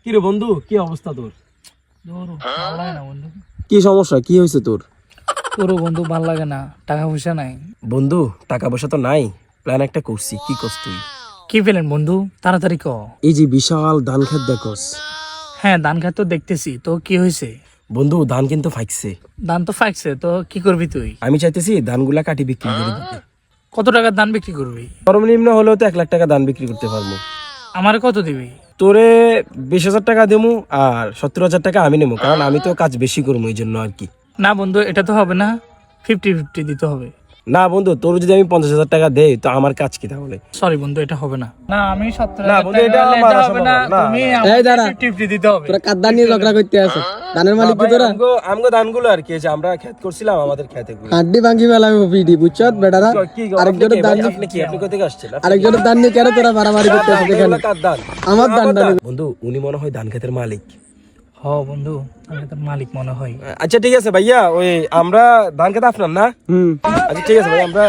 কি রে বন্ধু, কি অবস্থা তোর? ভালো লাগে না বন্ধু। কি সমস্যা, কি হয়েছে তোর? তোরও বন্ধু ভালো লাগে না, টাকা পয়সা নাই। বন্ধু টাকা পয়সা তো নাই, প্ল্যান একটা করছি। কি করছ তুই? কি পেলেন বন্ধু, তাড়াতাড়ি ক। এই যে বিশাল ধান ক্ষেত দেখোস। হ্যাঁ ধান খেত তো দেখতেছি, তো কি হয়েছে? বন্ধু ধান কিন্তু ফাইকছে। ধান তো ফাইকছে, তো কি করবি তুই? আমি চাইতেছি ধানগুলা কাটি বিক্রি করে দিতে। কত টাকার ধান বিক্রি করবি? সর্বনিম্ন হলেও তো 1 লাখ টাকা ধান বিক্রি করতে পারবো। আমারে কত দিবি? তোরে 20,000 টাকা দেবো, আর 70,000 টাকা আমি নেবো, কারণ আমি তো কাজ বেশি করবো এই জন্য আর কি। না বন্ধু এটা তো হবে না, 50-50 দিতে হবে। না বন্ধু, তোর যদি আমি 50,000 টাকা দেই তো আমার কাজ কি তাহলে? সরি বন্ধু, এটা হবে না। না আমি 70,000 না বন্ধু, এটা টাকা আমার এটা হবে না, না, তুমি না। আমাকে এই দাঁড়া। 50-50 দিতে হবে। তোরা কাদ্দান নিয়ে ঝগড়া করতে আছে, ধানের মালিক কি তোরা? আমগো ধানগুলো আর কি, এই যে আমরা ক্ষেত করছিলাম, আমাদের ক্ষেতে হাড্ডি ভাঙি ফেলাম পিডি, বুঝছত বেটারা? আরেকজনের ধান নিয়ে আপনি কোথা থেকে আসছেন? আরেকজনের ধান নিয়ে কেন তোরা মারামারি করতে আছে এখানে? আমার ধান টানে। বন্ধু উনি মনে হয় ধান ক্ষেতের মালিক। হ বন্ধু, আমি তোর মালিক মনে হয়। আচ্ছা ঠিক আছে ভাইয়া, ওই আমরা ধান ক্ষেত আপনার না? আচ্ছা ঠিক আছে ভাই, আমরা